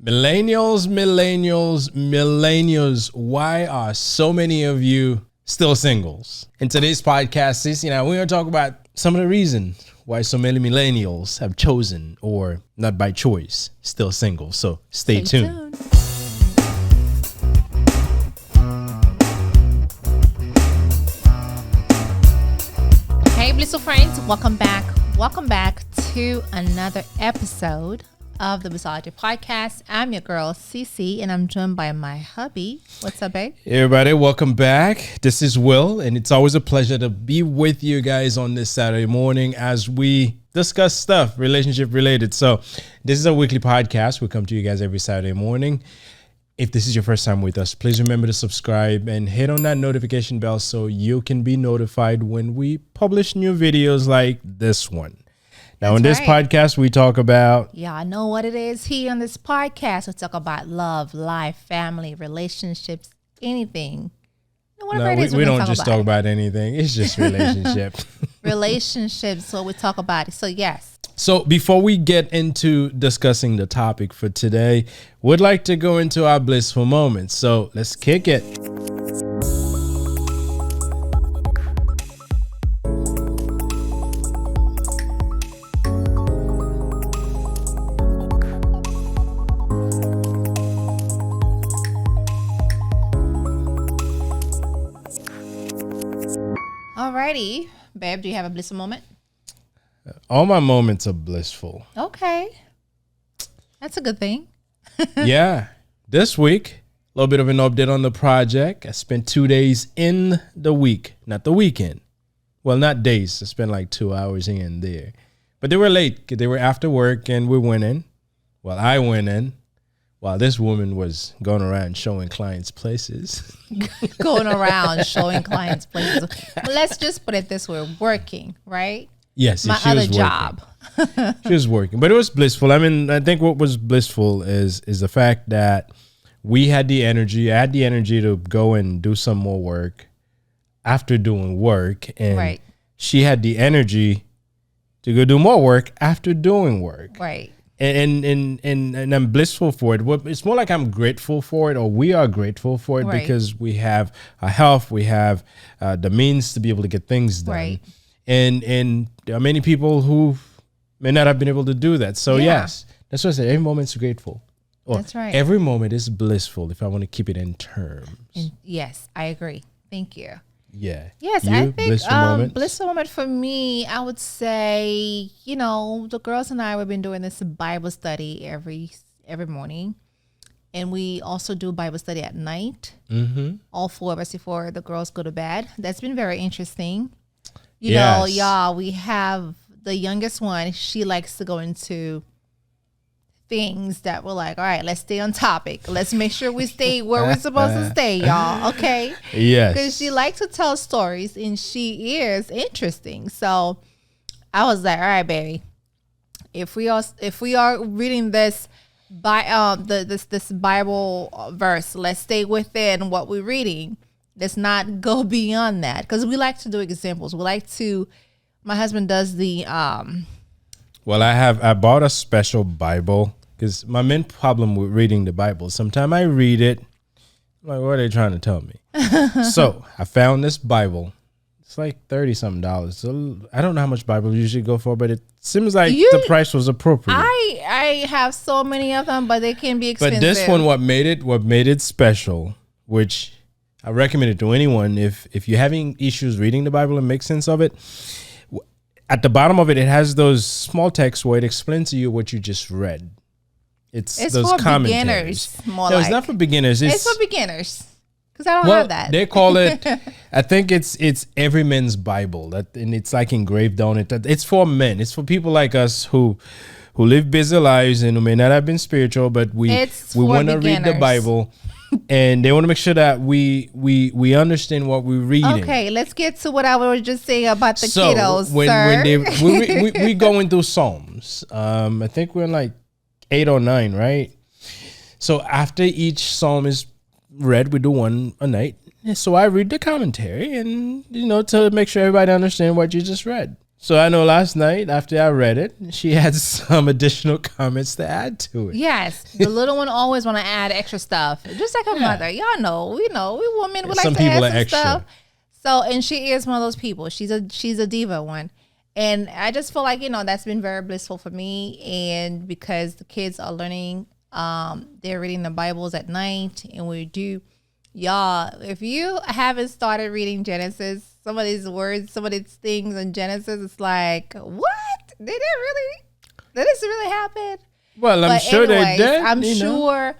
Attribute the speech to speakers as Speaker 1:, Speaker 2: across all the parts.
Speaker 1: Millennials, why are so many of you still singles? In today's podcast, we're going to talk about some of the reasons why so many millennials have chosen, or not by choice, still single. So stay tuned.
Speaker 2: Hey, Blissful friends, welcome back. Welcome back to another episode of the Blissology Podcast. I'm your girl, Cece, and I'm joined by my hubby. What's up, babe?
Speaker 1: Hey, everybody, welcome back. This is Will, and it's always a pleasure to be with you guys on this Saturday morning as we discuss stuff relationship related. So this is a weekly podcast. We come to you guys every Saturday morning. If this is your first time with us, please remember to subscribe and hit on that notification bell so you can be notified when we publish new videos like this one. Now, in this podcast, we talk about...
Speaker 2: Y'all know what it is here on this podcast. We talk about love, life, family, relationships, anything.
Speaker 1: We don't just talk about anything. It's just relationship.
Speaker 2: Relationships, what we talk about. So, yes.
Speaker 1: So, before we get into discussing the topic for today, we'd like to go into our blissful moments. So, let's kick it.
Speaker 2: Alrighty, babe, do you have a blissful moment?
Speaker 1: All my moments are blissful.
Speaker 2: Okay. That's a good thing.
Speaker 1: Yeah. This week, a little bit of an update on the project. I spent 2 days in the week, not the weekend. Well, not days. I spent like 2 hours here and there. But they were late. They were after work and we went in. Well, I went in while this woman was going around showing clients places.
Speaker 2: Going around showing clients places. Well, let's just put it this way, working, right?
Speaker 1: Yes,
Speaker 2: my
Speaker 1: she
Speaker 2: other
Speaker 1: was
Speaker 2: job.
Speaker 1: She was working, but it was blissful. I mean, I think what was blissful is the fact that we had the energy. I had the energy to go and do some more work after doing work, and she had the energy to go do more work after doing work.
Speaker 2: Right.
Speaker 1: And I'm blissful for it. It's more like I'm grateful for it, or we are grateful for it, because we have our health, we have the means to be able to get things done.
Speaker 2: Right.
Speaker 1: And there are many people who may not have been able to do that. So yes, that's what I said. Every moment's grateful.
Speaker 2: That's right.
Speaker 1: Every moment is blissful if I want to keep it in terms.
Speaker 2: Yes, I agree. Thank you.
Speaker 1: Yeah.
Speaker 2: Yes, I think blissful moment for me, I would say, the girls and I, we've been doing this Bible study every morning. And we also do Bible study at night. Mm-hmm. All four of us before the girls go to bed. That's been very interesting. You know, y'all, we have the youngest one. She likes to go into things that we're like, all right, let's stay on topic. Let's make sure we stay where we're supposed to stay, y'all. Okay.
Speaker 1: Yes.
Speaker 2: Because she likes to tell stories and she is interesting. So I was like, all right, baby, if we are reading this this Bible verse, let's stay within what we're reading. Let's not go beyond that, because we like to do examples. We like to. My husband does the.
Speaker 1: Well, I bought a special Bible because my main problem with reading the Bible, sometimes I read it, I'm like, what are they trying to tell me? So I found this Bible. It's like $30-something. So I don't know how much Bible usually go for, but it seems like the price was appropriate.
Speaker 2: I have so many of them, but they can be expensive.
Speaker 1: But this one, what made it special, which I recommend it to anyone, if you're having issues reading the Bible and make sense of it, at the bottom of it, it has those small texts where it explains to you what you just read. It's those
Speaker 2: for
Speaker 1: commentaries.
Speaker 2: Beginners,
Speaker 1: No, it's not for beginners.
Speaker 2: It's for beginners, because I don't have that.
Speaker 1: They call it, I think it's every man's Bible, and it's like engraved on it. It's for men. It's for people like us who live busy lives and who may not have been spiritual, but we want to read the Bible. And they want to make sure that we understand what we're reading.
Speaker 2: Okay, let's get to what I was just saying about the kiddos, sir.
Speaker 1: When we going through Psalms, I think we're in like 8 or 9, right? So after each Psalm is read, we do one a night. So I read the commentary and, to make sure everybody understands what you just read. So I know last night after I read it, she had some additional comments to add to it.
Speaker 2: Yes, the little one always want to add extra stuff, just like her mother. Y'all know, we women would like
Speaker 1: Some
Speaker 2: to
Speaker 1: people
Speaker 2: add
Speaker 1: are
Speaker 2: some
Speaker 1: extra.
Speaker 2: stuff. So, and she is one of those people. She's a diva one, and I just feel like that's been very blissful for me, and because the kids are learning, they're reading the Bibles at night, and we do. Y'all, if you haven't started reading Genesis, some of these words, some of these things in Genesis, it's like, what? Did this really happen?
Speaker 1: Well, I'm sure they did.
Speaker 2: I'm sure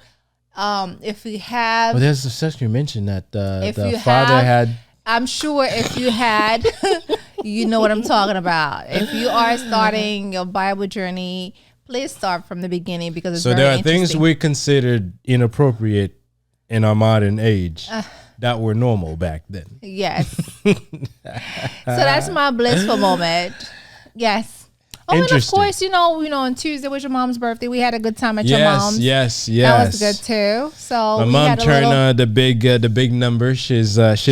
Speaker 2: if we have...
Speaker 1: Well, there's a section you mentioned that the father had...
Speaker 2: I'm sure if you had, you know what I'm talking about. If you are starting your Bible journey, please start from the beginning because it's very
Speaker 1: there are
Speaker 2: interesting.
Speaker 1: things we considered inappropriate in our modern age that were normal back then.
Speaker 2: Yes. So that's my blissful moment. Yes. Oh, and of course, on Tuesday was your mom's birthday. We had a good time at your mom's.
Speaker 1: Yes.
Speaker 2: That was good too. So
Speaker 1: my mom turned the big number. She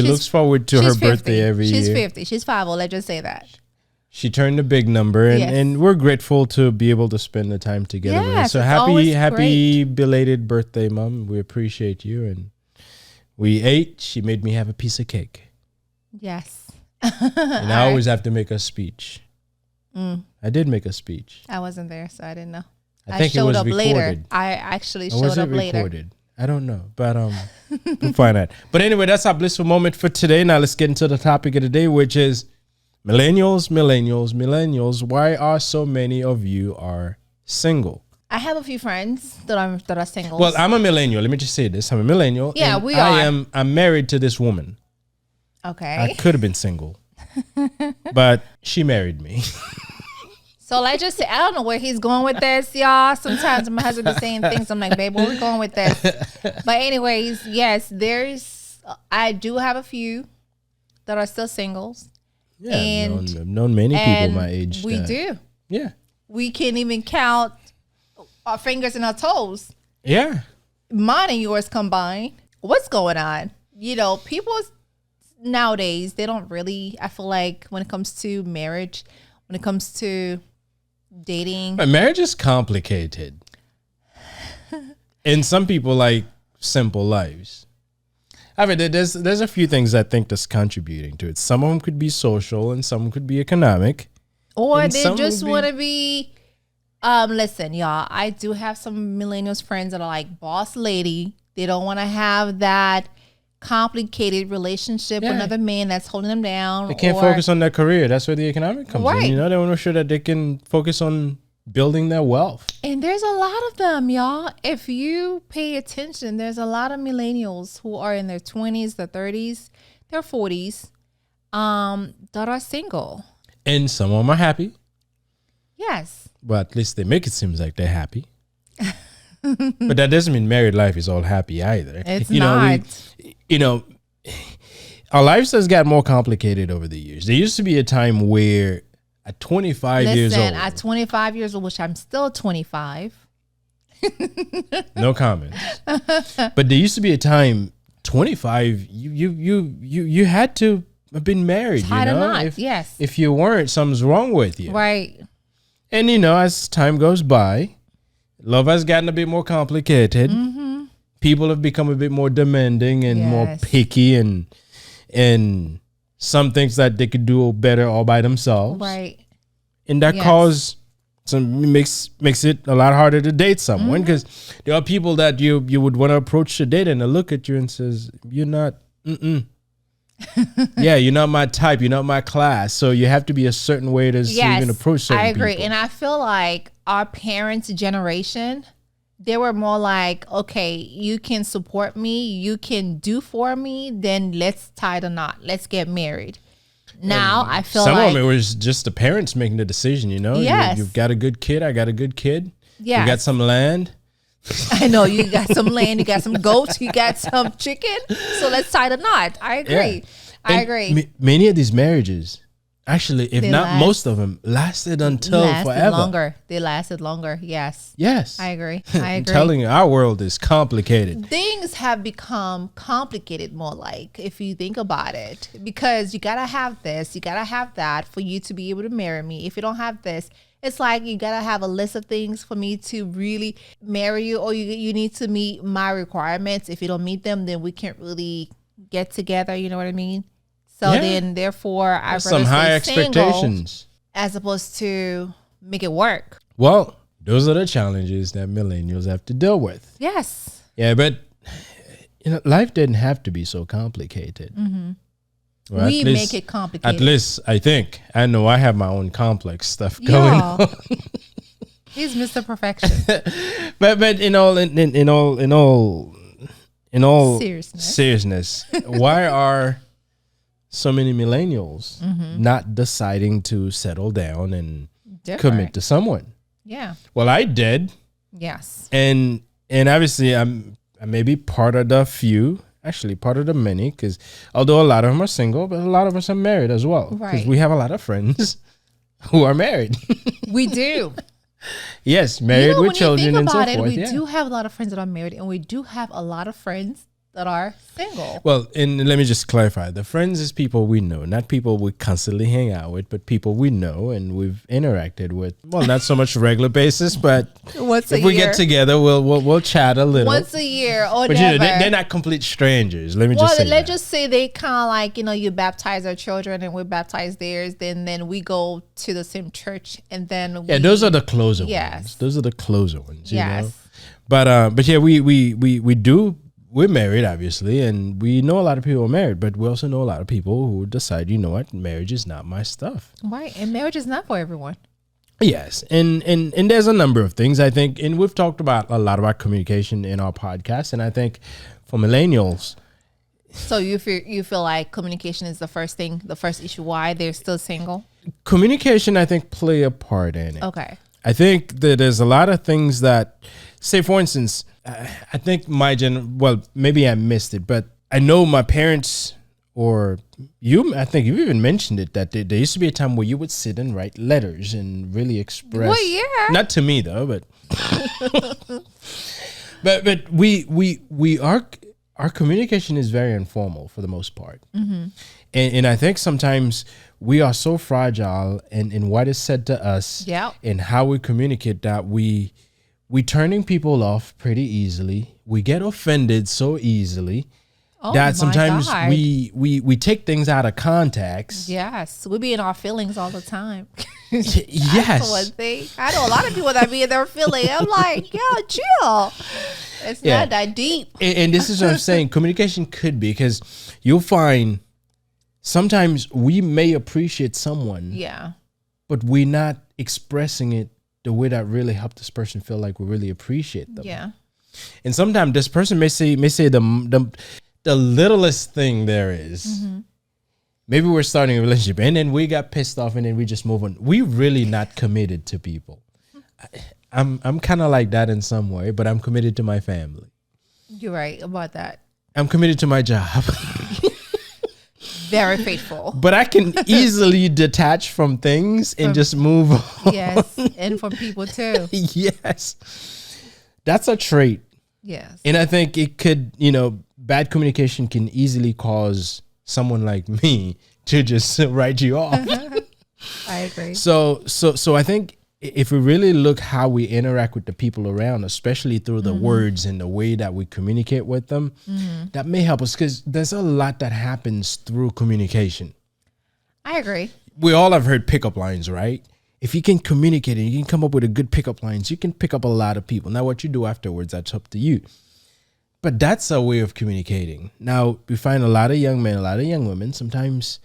Speaker 1: looks forward to her
Speaker 2: 50.
Speaker 1: Birthday every year.
Speaker 2: She's 50. She's 50. Let's just say that.
Speaker 1: She turned the big number, and we're grateful to be able to spend the time together with her. So happy belated birthday, Mom. We appreciate you, and we ate. She made me have a piece of cake.
Speaker 2: Yes.
Speaker 1: And I always have to make a speech. I did make a speech.
Speaker 2: I wasn't there, so I didn't know.
Speaker 1: I think it was recorded.
Speaker 2: Later. I actually showed up later.
Speaker 1: Recorded? I don't know, but we'll find out. But anyway, that's our blissful moment for today. Now let's get into the topic of the day, which is millennials. Why are so many of you are single?
Speaker 2: I have a few friends that are single.
Speaker 1: Well, I'm a millennial. Let me just say this: I'm a millennial.
Speaker 2: Yeah, we are.
Speaker 1: I'm married to this woman.
Speaker 2: Okay.
Speaker 1: I could have been single, but she married me.
Speaker 2: So let's just say, I don't know where he's going with this, y'all. Sometimes my husband is saying things. I'm like, babe, where we going with this? But anyways, yes, I do have a few that are still singles.
Speaker 1: Yeah, I've known many people my age.
Speaker 2: We do.
Speaker 1: Yeah.
Speaker 2: We can't even count our fingers and our toes.
Speaker 1: Yeah.
Speaker 2: Mine and yours combined. What's going on? People nowadays, they don't really, I feel like when it comes to marriage, when it comes to dating.
Speaker 1: Marriage is complicated. And some people like simple lives. I mean, there's a few things I think that's contributing to it. Some of them could be social and some could be economic.
Speaker 2: Or they just want to be, listen, y'all, I do have some millennials friends that are like boss lady. They don't want to have that complicated relationship with another man that's holding them down.
Speaker 1: They can't focus on their career. That's where the economic comes in. They want to make sure that they can focus on building their wealth.
Speaker 2: And there's a lot of them, y'all. If you pay attention, there's a lot of millennials who are in their 20s, their 30s, their 40s, that are single.
Speaker 1: And some of them are happy.
Speaker 2: Yes.
Speaker 1: But at least they make it seem like they're happy. But that doesn't mean married life is all happy either.
Speaker 2: It's not.
Speaker 1: Our lives has got more complicated over the years. There used to be a time where at 25 years old.
Speaker 2: At 25 years old, which I'm still 25.
Speaker 1: No comments. But there used to be a time 25 you had to have been married,
Speaker 2: Tied a knot, yes.
Speaker 1: If you weren't, something's wrong with you.
Speaker 2: Right.
Speaker 1: And as time goes by, love has gotten a bit more complicated. Mm-hmm. People have become a bit more demanding and more picky, and some things that they could do better all by themselves.
Speaker 2: Right.
Speaker 1: And that makes it a lot harder to date someone, because there are people that you would want to approach to date and they look at you and says, you're not, yeah, you're not my type, you're not my class. So you have to be a certain way to even approach certain people.
Speaker 2: I agree. And I feel like our parents' generation, they were more like, okay, you can support me, you can do for me, then let's tie the knot. Let's get married. Now I feel
Speaker 1: some
Speaker 2: like
Speaker 1: of it was just the parents making the decision,
Speaker 2: Yes.
Speaker 1: You've got a good kid, I got a good kid.
Speaker 2: Yeah.
Speaker 1: You got some land.
Speaker 2: I know you got some land, you got some goats, you got some chicken. So let's tie the knot. I agree.
Speaker 1: Yeah. I agree. Many of these marriages Actually, if not most of them, lasted until forever.
Speaker 2: Longer. They lasted longer. Yes.
Speaker 1: Yes.
Speaker 2: I agree.
Speaker 1: I'm telling you, our world is complicated.
Speaker 2: Things have become complicated more like, if you think about it, because you got to have this, you got to have that for you to be able to marry me. If you don't have this, it's like you got to have a list of things for me to really marry you, or you need to meet my requirements. If you don't meet them, then we can't really get together. You know what I mean? So then, therefore, I'd
Speaker 1: some high expectations
Speaker 2: as opposed to make it work.
Speaker 1: Well, those are the challenges that millennials have to deal with.
Speaker 2: Yes.
Speaker 1: Yeah, but life didn't have to be so complicated.
Speaker 2: Mm-hmm.
Speaker 1: Well,
Speaker 2: we make it complicated.
Speaker 1: At least I think. I know I have my own complex stuff going on.
Speaker 2: He's Mr. Perfection.
Speaker 1: but in all seriousness, why are so many millennials not deciding to settle down and commit to someone?
Speaker 2: Yeah.
Speaker 1: Well, I did.
Speaker 2: Yes.
Speaker 1: And obviously I may be part of the few, actually part of the many, because although a lot of them are single, but a lot of us are married as well. Because we have a lot of friends who are married.
Speaker 2: We do.
Speaker 1: Yes, married with children and so forth.
Speaker 2: We do have a lot of friends that are married, and we do have a lot of friends that are single.
Speaker 1: Well, and let me just clarify. The friends is people we know, not people we constantly hang out with, but people we know and we've interacted with. Well, not so much regular basis, but if we get together, we'll chat a little.
Speaker 2: Once a year or
Speaker 1: but
Speaker 2: never.
Speaker 1: They're not complete strangers. Let's
Speaker 2: just say they kind of like, you baptize our children and we baptize theirs. Then we go to the same church and then
Speaker 1: those are the closer ones. Those are the closer ones, you know. But yeah, we do. We're married, obviously, and we know a lot of people are married, but we also know a lot of people who decide, you know what, marriage is not my stuff.
Speaker 2: Right, and marriage is not for everyone.
Speaker 1: Yes, and there's a number of things, I think, and we've talked about a lot about communication in our podcast, and I think for millennials.
Speaker 2: So you feel like communication is the first issue why they're still single?
Speaker 1: Communication, I think, play a part in it.
Speaker 2: Okay.
Speaker 1: I think that there's a lot of things that, say, for instance, I think maybe I missed it, but I know my parents or you, I think you even mentioned it, that there used to be a time where you would sit and write letters and really express.
Speaker 2: Well, yeah.
Speaker 1: Not to me though, but our communication is very informal for the most part. Mm-hmm. And I think sometimes we are so fragile in what is said to us and how we communicate that we turning people off pretty easily. We get offended so easily that sometimes we take things out of context.
Speaker 2: Yes, we be in our feelings all the time.
Speaker 1: Yes.
Speaker 2: That's one thing. I know a lot of people that be in their feelings. I'm like, yo, chill. It's not that deep.
Speaker 1: And this is what I'm saying. Communication could be, because you'll find sometimes we may appreciate someone. Yeah. But we're not expressing it the way that really helped this person feel like we really appreciate them. Yeah. And sometimes this person may say the littlest thing there is. Mm-hmm. Maybe we're starting a relationship and then we got pissed off and then we just move on. We really not committed to people. I'm kind of like that in some way, but I'm committed to my family.
Speaker 2: You're right about that.
Speaker 1: I'm committed to my job.
Speaker 2: Very faithful.
Speaker 1: But I can easily detach from things and just move on.
Speaker 2: Yes, and from people too.
Speaker 1: Yes. That's a trait.
Speaker 2: Yes.
Speaker 1: And I think it could, bad communication can easily cause someone like me to just write you off.
Speaker 2: I agree.
Speaker 1: So I think if we really look how we interact with the people around, especially through the words and the way that we communicate with them, that may help us, because there's a lot that happens through communication.
Speaker 2: I agree.
Speaker 1: We all have heard pickup lines, right? If you can communicate and you can come up with a good pickup lines, you can pick up a lot of people. Now, what you do afterwards, that's up to you. But that's a way of communicating. Now, we find a lot of young men, a lot of young women, sometimes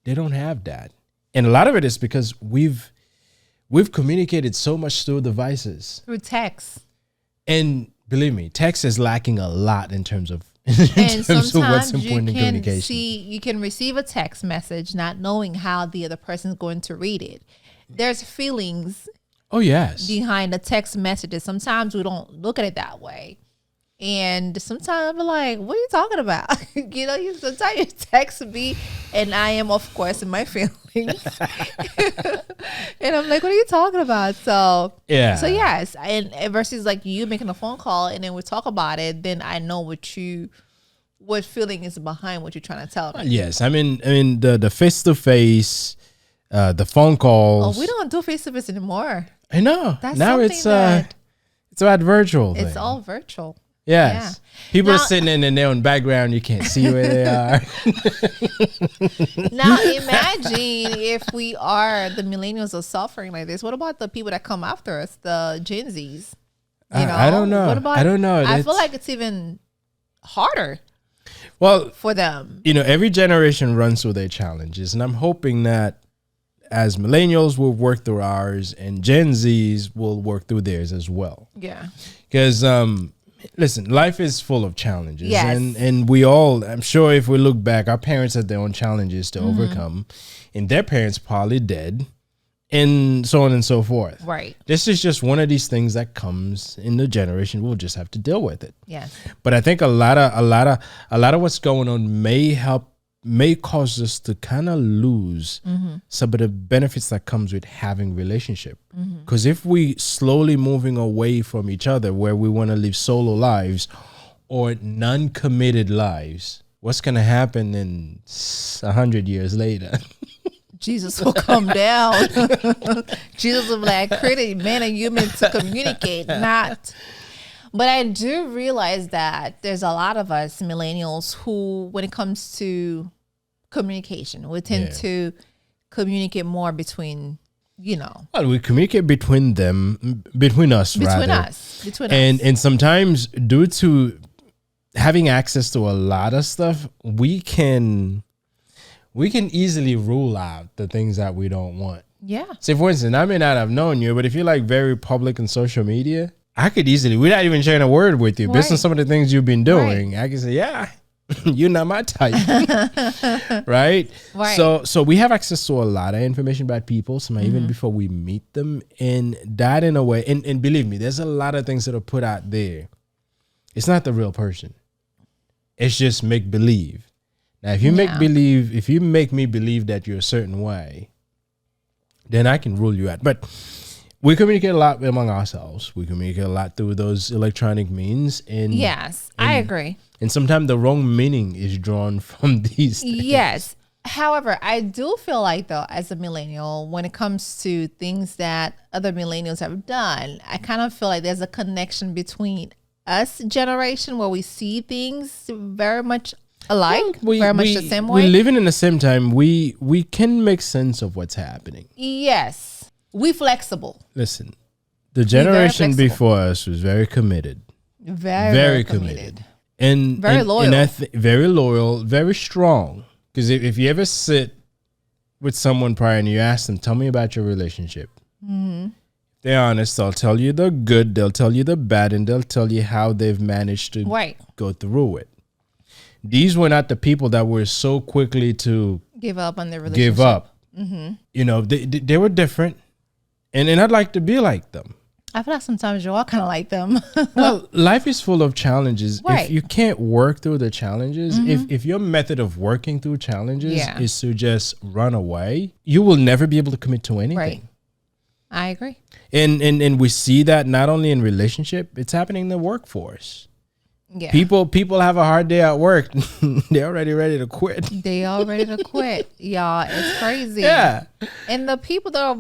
Speaker 1: they don't have that. And a lot of it is because we've communicated so much through devices.
Speaker 2: Through text.
Speaker 1: And believe me, text is lacking a lot in terms of what's important in communication.
Speaker 2: You can receive a text message not knowing how the other person is going to read it. There's feelings
Speaker 1: behind
Speaker 2: the text messages. Sometimes we don't look at it that way. And sometimes I'm like, what are you talking about? Sometimes you text me and I am, of course, in my feelings. And I'm like, what are you talking about? So yes. And versus like you making a phone call and then we talk about it, then I know what feeling is behind what you're trying to tell me.
Speaker 1: Yes. I mean the face-to-face, the phone calls.
Speaker 2: Oh, we don't do face-to-face anymore.
Speaker 1: I know.
Speaker 2: That's
Speaker 1: now it's about virtual.
Speaker 2: It's all virtual.
Speaker 1: Yes. Yeah. People are sitting in their own background. You can't see where they are.
Speaker 2: Now imagine if the millennials are suffering like this. What about the people that come after us, the Gen Zs?
Speaker 1: I don't know. I don't know.
Speaker 2: I feel like it's even harder.
Speaker 1: Well,
Speaker 2: for them.
Speaker 1: Every generation runs through their challenges. And I'm hoping that as millennials, we'll work through ours and Gen Zs will work through theirs as well.
Speaker 2: Yeah.
Speaker 1: Because, listen, life is full of challenges.
Speaker 2: Yes.
Speaker 1: And we all, I'm sure if we look back, our parents had their own challenges to overcome. And their parents probably dead. And so on and so forth.
Speaker 2: Right.
Speaker 1: This is just one of these things that comes in the generation. We'll just have to deal with it.
Speaker 2: Yes.
Speaker 1: But I think a lot of what's going on may cause us to kind of lose some of the benefits that comes with having relationship. Because if we slowly moving away from each other, where we want to live solo lives or non-committed lives, what's going to happen in 100 years later?
Speaker 2: Jesus will come down. Jesus will be like, created man and human to communicate, not. But I do realize that there's a lot of us millennials who, when it comes to communication, we tend to communicate more between,
Speaker 1: Well, we communicate between us. And sometimes due to having access to a lot of stuff, we can easily rule out the things that we don't want.
Speaker 2: Yeah.
Speaker 1: Say, for instance, I may not have known you, but if you're like very public on social media, I could easily, without even sharing a word with you, based on some of the things you've been doing, I can say, yeah, you're not my type. Right? So we have access to a lot of information about people, even before we meet them. And that in a way, and believe me, there's a lot of things that are put out there. It's not the real person. It's just make believe. Now, if you make me believe that you're a certain way, then I can rule you out. But we communicate a lot among ourselves. We communicate a lot through those electronic means.
Speaker 2: Yes, I agree.
Speaker 1: And sometimes the wrong meaning is drawn from these things.
Speaker 2: Yes. However, I do feel like, though, as a millennial, when it comes to things that other millennials have done, I kind of feel like there's a connection between us generation where we see things very much alike, very much the same way.
Speaker 1: We're living in the same time. We can make sense of what's happening.
Speaker 2: Yes. We flexible.
Speaker 1: Listen, the generation before us was very committed.
Speaker 2: Very committed.
Speaker 1: And
Speaker 2: very loyal.
Speaker 1: Very loyal, very strong. Because if you ever sit with someone prior and you ask them, tell me about your relationship. They're honest. They'll tell you the good. They'll tell you the bad. And they'll tell you how they've managed to go through it. These were not the people that were so quickly to
Speaker 2: give up on their relationship.
Speaker 1: Give up. They were different. And I'd like to be like them.
Speaker 2: I feel like sometimes you are kind of like them.
Speaker 1: Well, life is full of challenges. If you can't work through the challenges, if your method of working through challenges is to just run away, you will never be able to commit to anything.
Speaker 2: Right. I agree.
Speaker 1: And we see that not only in relationship, it's happening in the workforce. Yeah. People have a hard day at work. They're already ready to quit.
Speaker 2: They all ready to quit. Y'all, it's crazy.
Speaker 1: Yeah.
Speaker 2: And the people that are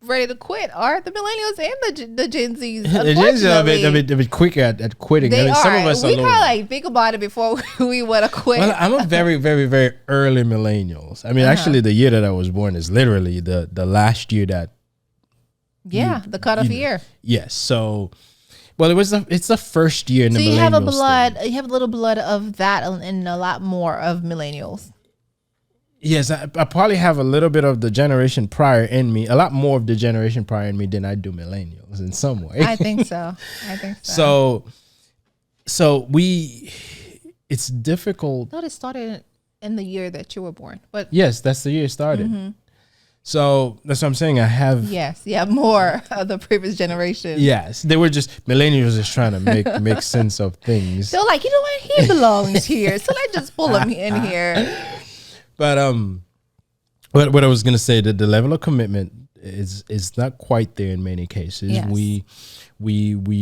Speaker 2: ready to quit are the millennials and the Gen Zs.
Speaker 1: The Gen Zs are a bit quicker at quitting.
Speaker 2: They are.
Speaker 1: Some of us
Speaker 2: we kind of think about it before we want to quit.
Speaker 1: Well, I'm a very, very, very early millennials. I mean, actually, the year that I was born is literally the last year that.
Speaker 2: Yeah, the cutoff year.
Speaker 1: Yes. So, well, it's the first year in the millennials.
Speaker 2: So you have a little blood of that and a lot more of millennials.
Speaker 1: Yes, I probably have a little bit of the generation prior in me, a lot more of the generation prior in me than I do millennials in some way.
Speaker 2: I think so.
Speaker 1: So it's difficult.
Speaker 2: I thought it started in the year that you were born, but
Speaker 1: yes, that's the year it started. So that's what I'm saying. I have.
Speaker 2: Yes. Yeah. More of the previous generation.
Speaker 1: Yes. They were just, millennials just trying to make sense of things.
Speaker 2: They're like, you know what? He belongs here. So let's just pull him in here.
Speaker 1: But what I was going to say, that the level of commitment is not quite there in many cases.
Speaker 2: Yes.
Speaker 1: We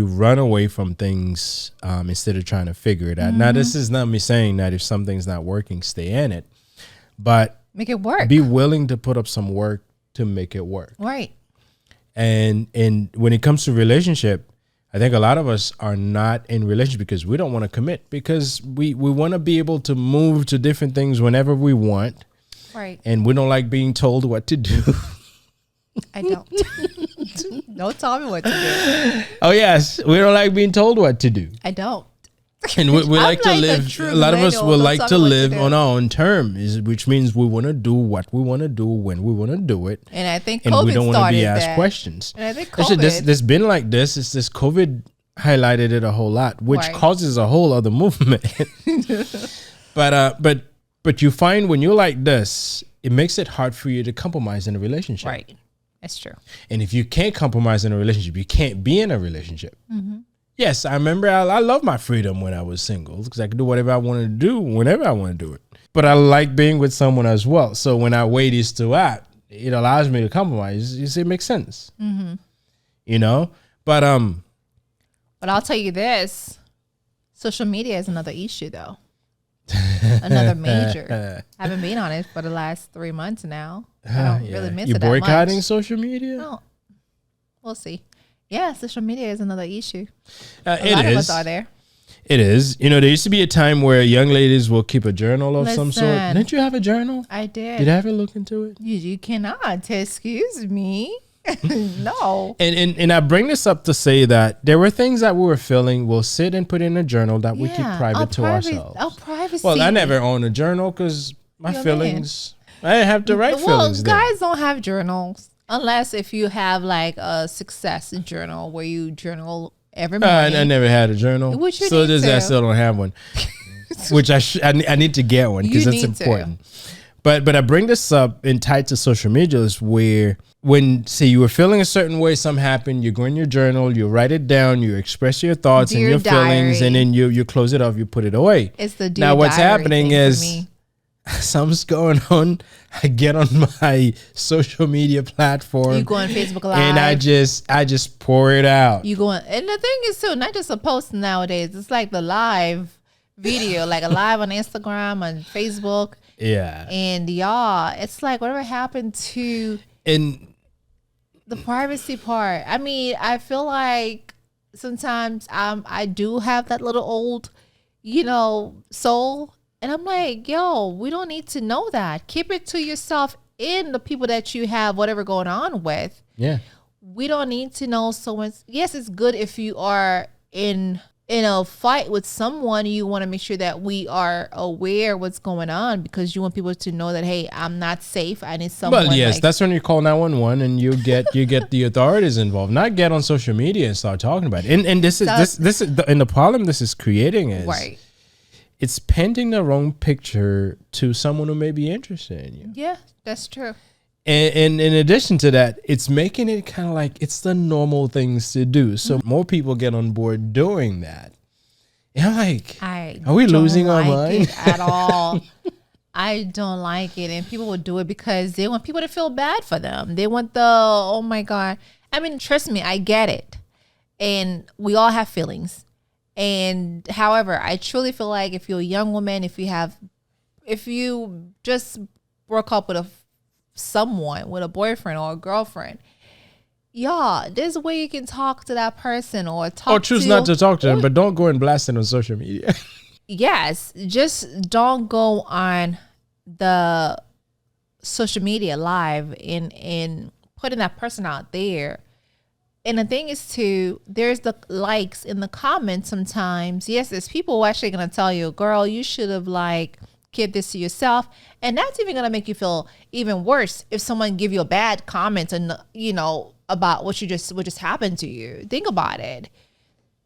Speaker 1: run away from things instead of trying to figure it out. Now, this is not me saying that if something's not working, stay in it, but
Speaker 2: make it work.
Speaker 1: Be willing to put up some work to make it work.
Speaker 2: Right.
Speaker 1: And when it comes to relationship, I think a lot of us are not in relationship because we don't want to commit, because we want to be able to move to different things whenever we want.
Speaker 2: Right.
Speaker 1: And we don't like being told what to do.
Speaker 2: I don't. Don't tell me what to do.
Speaker 1: Oh, yes. We don't like being told what to do.
Speaker 2: I don't.
Speaker 1: And we like to live, a lot of us will like to live on our own terms, which means we want to do what we want to do when we want to do it.
Speaker 2: And I think
Speaker 1: and
Speaker 2: COVID
Speaker 1: we don't want to be asked
Speaker 2: that.
Speaker 1: questions.
Speaker 2: And I think
Speaker 1: Actually,
Speaker 2: COVID.
Speaker 1: this been like this. It's this COVID highlighted it a whole lot, which
Speaker 2: Right.
Speaker 1: causes a whole other movement. But you find when you're like this, it makes it hard for you to compromise in a relationship.
Speaker 2: Right. That's true.
Speaker 1: And if you can't compromise in a relationship, you can't be in a relationship.
Speaker 2: Mm-hmm.
Speaker 1: Yes, I remember I love my freedom when I was single because I could do whatever I wanted to do whenever I want to do it. But I like being with someone as well. So when I weigh these two out, it allows me to compromise. You see, it makes sense.
Speaker 2: Mm-hmm.
Speaker 1: You know? But
Speaker 2: I'll tell you this. Social media is another issue, though. Another major. I haven't been on it for the last 3 months now. I don't really miss it that much.
Speaker 1: You're boycotting social media?
Speaker 2: No. We'll see. Yeah, social media is another issue.
Speaker 1: A
Speaker 2: lot of us are there.
Speaker 1: It is. You know, there used to be a time where young ladies will keep a journal of some sort. Didn't you have a journal?
Speaker 2: I did.
Speaker 1: Did I ever look into it?
Speaker 2: You cannot. Excuse me. No.
Speaker 1: And I bring this up to say that there were things that we were feeling. We'll sit and put in a journal that we keep private to ourselves.
Speaker 2: Our privacy.
Speaker 1: Well, I never owned a journal because my feelings, I didn't have to write feelings.
Speaker 2: Guys don't have journals unless if you have like a success journal where you journal every morning.
Speaker 1: I never had a journal.
Speaker 2: Which you
Speaker 1: so
Speaker 2: need to.
Speaker 1: I still don't have one. Which I need to get one because it's important. But I bring this up in tied to social medias where when, say, you were feeling a certain way, something happened, you go in your journal, you write it down, you express your thoughts and your feelings, and then you close it off, you put it away.
Speaker 2: It's the
Speaker 1: now what's happening is something's going on. I get on my social media platform.
Speaker 2: You go on Facebook Live.
Speaker 1: And I just pour it out.
Speaker 2: You go on, and the thing is too, not just a post nowadays, it's like the live video, like a live on Instagram, on Facebook.
Speaker 1: Yeah.
Speaker 2: And y'all, it's like whatever happened to the privacy part. I mean, I feel like sometimes I do have that little old, soul. And I'm like, yo, we don't need to know that. Keep it to yourself and the people that you have whatever going on with.
Speaker 1: Yeah.
Speaker 2: We don't need to know someone's. Yes, it's good if you are in a fight with someone, you want to make sure that we are aware what's going on because you want people to know that, hey, I'm not safe. I need someone.
Speaker 1: Well, yes, that's when you call 911 and you get the authorities involved. Not get on social media and start talking about it. And this is and the problem this is creating is
Speaker 2: right.
Speaker 1: It's painting the wrong picture to someone who may be interested in you.
Speaker 2: Yeah, that's true.
Speaker 1: And in addition to that, it's making it kind of like it's the normal things to do. So more people get on board doing that. And I'm like, are we losing our mind?
Speaker 2: At all. I don't like it. And people will do it because they want people to feel bad for them. They want oh my God. I mean, trust me, I get it. And we all have feelings. And however, I truly feel like if you're a young woman, if you just broke up with someone, with a boyfriend or a girlfriend, there's a way you can talk to that person or
Speaker 1: choose not to talk to them, but don't go and blast it on social media.
Speaker 2: Yes, just don't go on the social media live and putting that person out there. And the thing is too, there's the likes in the comments sometimes. Yes, there's people who are actually going to tell you, girl, you should have kept this to yourself. And that's even going to make you feel even worse if someone give you a bad comment and, about what just happened to you. Think about it.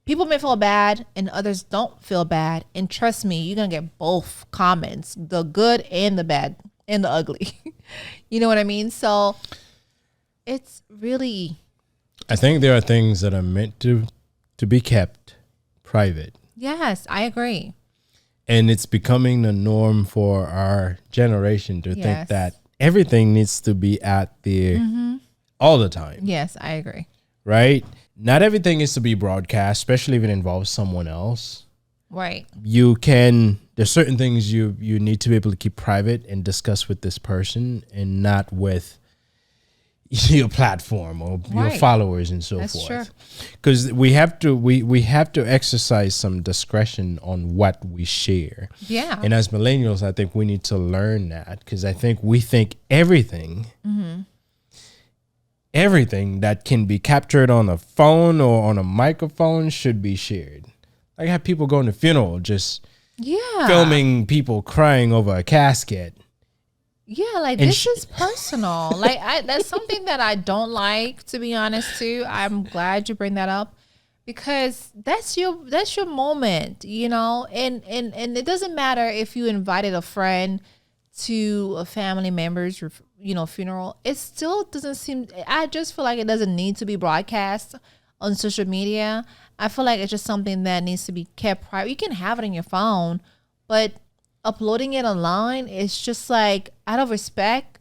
Speaker 2: People may feel bad and others don't feel bad. And trust me, you're going to get both comments, the good and the bad and the ugly. You know what I mean? So it's really.
Speaker 1: I think there are things that are meant to be kept private.
Speaker 2: Yes, I agree.
Speaker 1: And it's becoming the norm for our generation to think that everything needs to be out there all the time.
Speaker 2: Yes, I agree.
Speaker 1: Right? Not everything needs to be broadcast, especially if it involves someone else.
Speaker 2: Right.
Speaker 1: There's certain things you need to be able to keep private and discuss with this person and not with your platform or your followers and so forth. Because we have to exercise some discretion on what we share.
Speaker 2: Yeah.
Speaker 1: And as millennials, I think we need to learn that, because I think we think everything that can be captured on a phone or on a microphone should be shared. Like, have people going to funeral just filming people crying over a casket.
Speaker 2: Yeah, like, this is personal. Like, that's something that I don't like, to be honest, too. I'm glad you bring that up, because that's your moment, you know? And it doesn't matter if you invited a friend to a family member's, funeral. It still doesn't seem, I just feel like it doesn't need to be broadcast on social media. I feel like it's just something that needs to be kept private. You can have it on your phone, but uploading it online, it's just like, out of respect,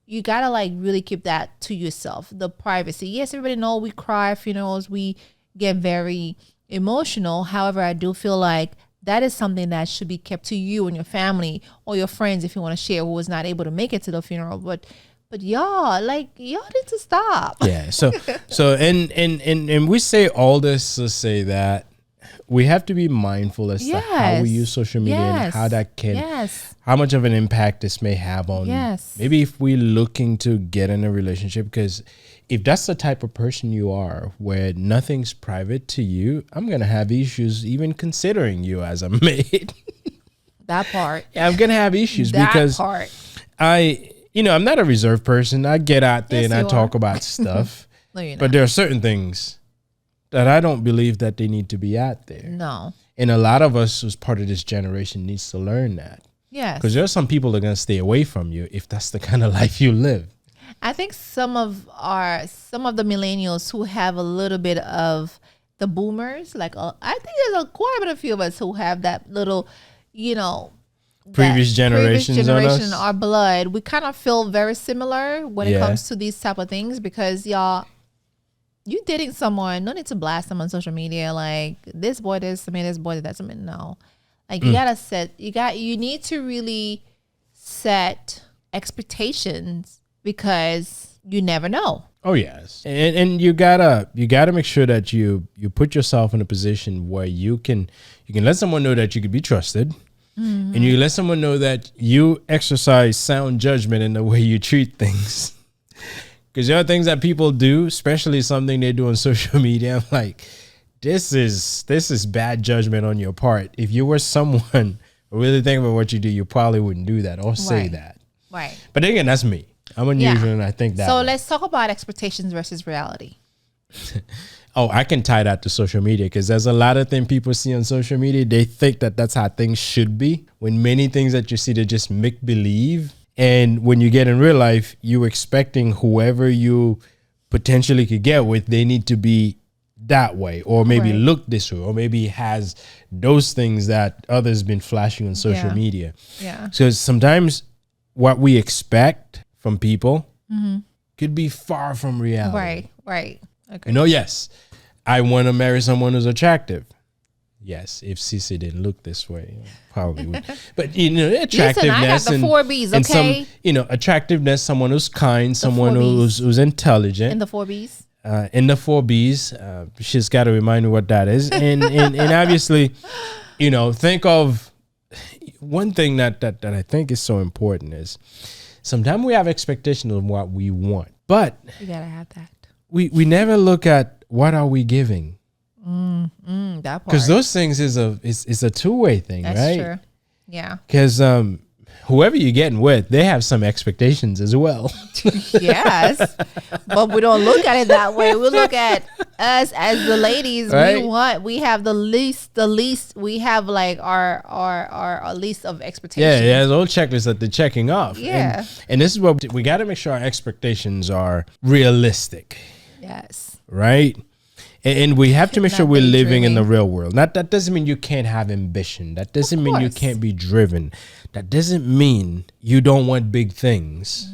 Speaker 2: you gotta like really keep that to yourself, the privacy. Yes, everybody know we cry at funerals, we get very emotional. However, I do feel like that is something that should be kept to you and your family or your friends, if you want to share, who was not able to make it to the funeral. But y'all need to stop.
Speaker 1: Yeah. So and we say all this to say that we have to be mindful as to how we use social media and how that can, how much of an impact this may have on maybe if we're looking to get in a relationship. Because if that's the type of person you are, where nothing's private to you, I'm going to have issues even considering you as a mate.
Speaker 2: That part.
Speaker 1: Yeah, I'm going to have issues because I'm not a reserved person. I get out there and I talk about stuff.
Speaker 2: No, you're not.
Speaker 1: But there are certain things that I don't believe that they need to be out there.
Speaker 2: No.
Speaker 1: And a lot of us as part of this generation needs to learn that.
Speaker 2: Yes.
Speaker 1: Because there are some people that are going to stay away from you if that's the kind of life you live.
Speaker 2: I think some of the millennials who have a little bit of the boomers, like I think there's quite a few of us who have that little,
Speaker 1: previous generation
Speaker 2: in our blood. We kind of feel very similar when it comes to these type of things, because y'all, you dating someone, no need to blast them on social media like this boy this to me, this boy that's me. No, like you need to really set expectations, because you never know.
Speaker 1: Oh yes, and you gotta make sure that you put yourself in a position where you can let someone know that you can be trusted, and you let someone know that you exercise sound judgment in the way you treat things. Because there are things that people do, especially something they do on social media. I'm like, this is bad judgment on your part. If you were someone who really think about what you do, you probably wouldn't do that or say that.
Speaker 2: Right.
Speaker 1: But again, that's me. I'm unusual, and I think that.
Speaker 2: So let's talk about expectations versus reality.
Speaker 1: Oh, I can tie that to social media, because there's a lot of things people see on social media. They think that that's how things should be, when many things that you see, they just make believe. And when you get in real life, you're expecting whoever you potentially could get with, they need to be that way, or maybe look this way, or maybe has those things that others been flashing on social media.
Speaker 2: Yeah.
Speaker 1: So sometimes what we expect from people could be far from reality.
Speaker 2: Right. Okay.
Speaker 1: Yes, I want to marry someone who's attractive. Yes, if Cece didn't look this way, probably would. But attractiveness.
Speaker 2: Listen, I got the 4 B's, okay?
Speaker 1: And some, attractiveness, someone who's kind, someone who's intelligent.
Speaker 2: And the 4 B's.
Speaker 1: In the 4 B's, she's got to remind me what that is. And obviously, think of one thing that I think is so important is sometimes we have expectations of what we want, but
Speaker 2: you gotta have that.
Speaker 1: We never look at what are we giving.
Speaker 2: That part.
Speaker 1: Because those things is a two-way thing,
Speaker 2: That's
Speaker 1: right?
Speaker 2: True. Yeah.
Speaker 1: Because whoever you're getting with, they have some expectations as well.
Speaker 2: Yes, but we don't look at it that way. We look at us as the ladies,
Speaker 1: right?
Speaker 2: we have the least, we have like our list of expectations.
Speaker 1: Yeah, there's a whole checklist that they're checking off.
Speaker 2: Yeah.
Speaker 1: And this is what we got to make sure our expectations are realistic.
Speaker 2: Yes.
Speaker 1: Right? And we have to make sure we're living in the
Speaker 2: daydreaming.
Speaker 1: real world. That doesn't mean you can't have ambition. That doesn't mean you can't be driven. That doesn't mean you don't want big things.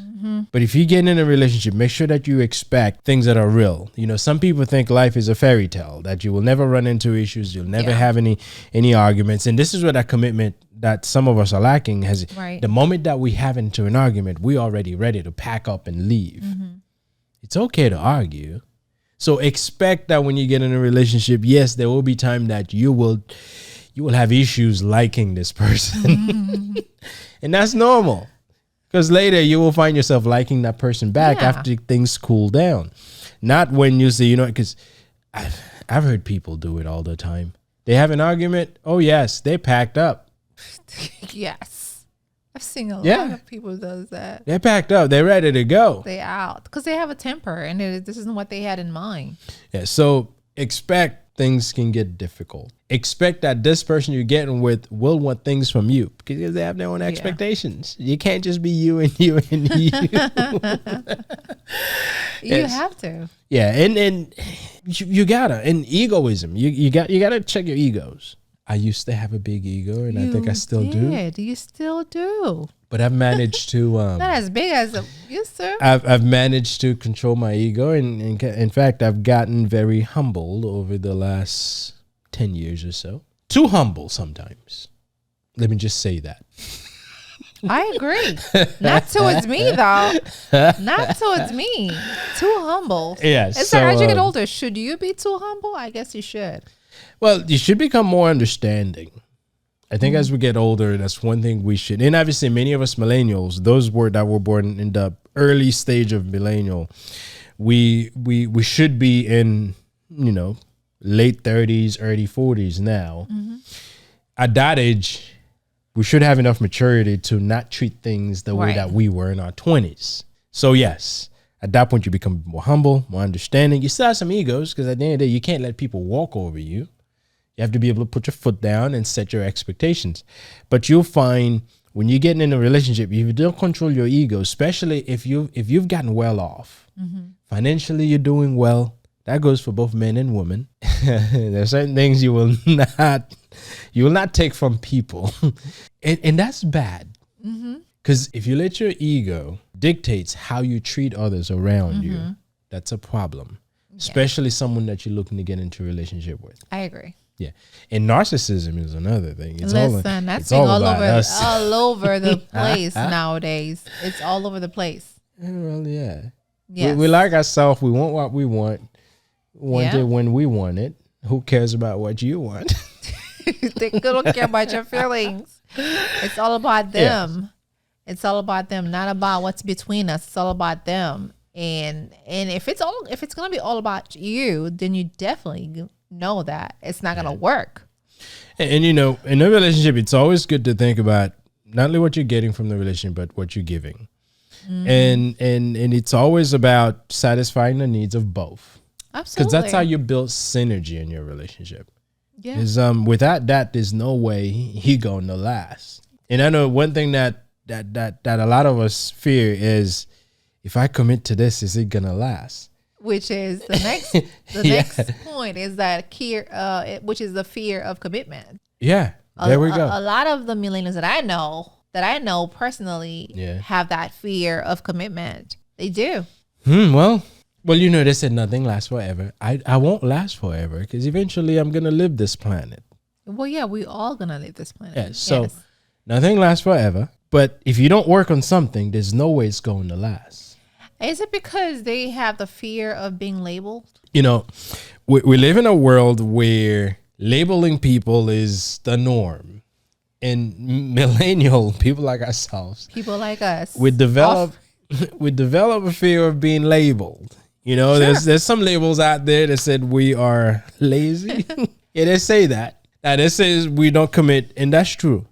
Speaker 1: But if you get in a relationship, make sure that you expect things that are real. You know, some people think life is a fairy tale, that you will never run into issues, you'll never have any arguments. And this is where that commitment that some of us are lacking has. The moment that we have into an argument, we're already ready to pack up and leave. It's okay to argue. So expect that when you get in a relationship, yes, there will be time that you will have issues liking this person. And that's normal. Because later you will find yourself liking that person back after things cool down. Not when you say, because I've heard people do it all the time. They have an argument. Oh, yes, they packed up.
Speaker 2: Yes. I've seen a lot of people does that.
Speaker 1: They're packed up. They're ready to go.
Speaker 2: They out because they have a temper and this isn't what they had in mind.
Speaker 1: Yeah, so expect things can get difficult. Expect that this person you're getting with will want things from you because they have their own expectations. You can't just be you and you and you.
Speaker 2: You have to.
Speaker 1: Yeah, and you gotta. And egoism, you gotta check your egos. I used to have a big ego, and I think I still do.
Speaker 2: You still do.
Speaker 1: But I've managed to
Speaker 2: not as big as it used to.
Speaker 1: I've managed to control my ego, and in fact, I've gotten very humble over the last 10 years or so. Too humble sometimes. Let me just say that.
Speaker 2: I agree. Not towards me, though. Not towards me. Too humble.
Speaker 1: Yes.
Speaker 2: It's like as you get older, should you be too humble? I guess you should.
Speaker 1: Well, you should become more understanding. I think as we get older, that's one thing we should. And obviously, many of us millennials, those that were born in the early stage of millennial, we should be in, late 30s, early 40s now. At that age, we should have enough maturity to not treat things the way that we were in our 20s. So yes, at that point, you become more humble, more understanding. You still have some egos because at the end of the day, you can't let people walk over you. You have to be able to put your foot down and set your expectations. But you'll find when you're getting in a relationship, if you don't control your ego, especially if you've gotten well off, financially you're doing well. That goes for both men and women. There are certain things you will not take from people, and that's bad. Because if you let your ego dictates how you treat others around you, that's a problem. Especially someone that you're looking to get into a relationship with.
Speaker 2: I agree.
Speaker 1: Yeah, and narcissism is another thing. It's
Speaker 2: that's all over the place nowadays. It's all over the place.
Speaker 1: Well, yeah. Yes. We like ourselves. We want what we want. Want it when we want it. Who cares about what you want?
Speaker 2: They don't care about your feelings. It's all about them. Yeah. It's all about them, not about what's between us. It's all about them. And if it's gonna be all about you, then you definitely know that it's not gonna work.
Speaker 1: And in a relationship, it's always good to think about not only what you're getting from the relationship, but what you're giving. And it's always about satisfying the needs of both.
Speaker 2: Absolutely.
Speaker 1: Because that's how you build synergy in your relationship.
Speaker 2: Yeah.
Speaker 1: Because without that, there's no way he gonna last. And I know one thing that a lot of us fear is, if I commit to this, is it gonna last?
Speaker 2: Which is the next next point is that which is the fear of commitment.
Speaker 1: Yeah, there we go.
Speaker 2: A lot of the millennials that I know personally have that fear of commitment. They do.
Speaker 1: Well, they said nothing lasts forever. I won't last forever because eventually I'm gonna leave this planet.
Speaker 2: Well, yeah, we all gonna leave this planet.
Speaker 1: Yeah, so nothing lasts forever. But if you don't work on something, there's no way it's going to last.
Speaker 2: Is it because they have the fear of being labeled?
Speaker 1: We live in a world where labeling people is the norm. And millennial people like ourselves,
Speaker 2: people like us,
Speaker 1: we develop a fear of being labeled. There's some labels out there that said we are lazy. Yeah, they say that. Now they say we don't commit, and that's true.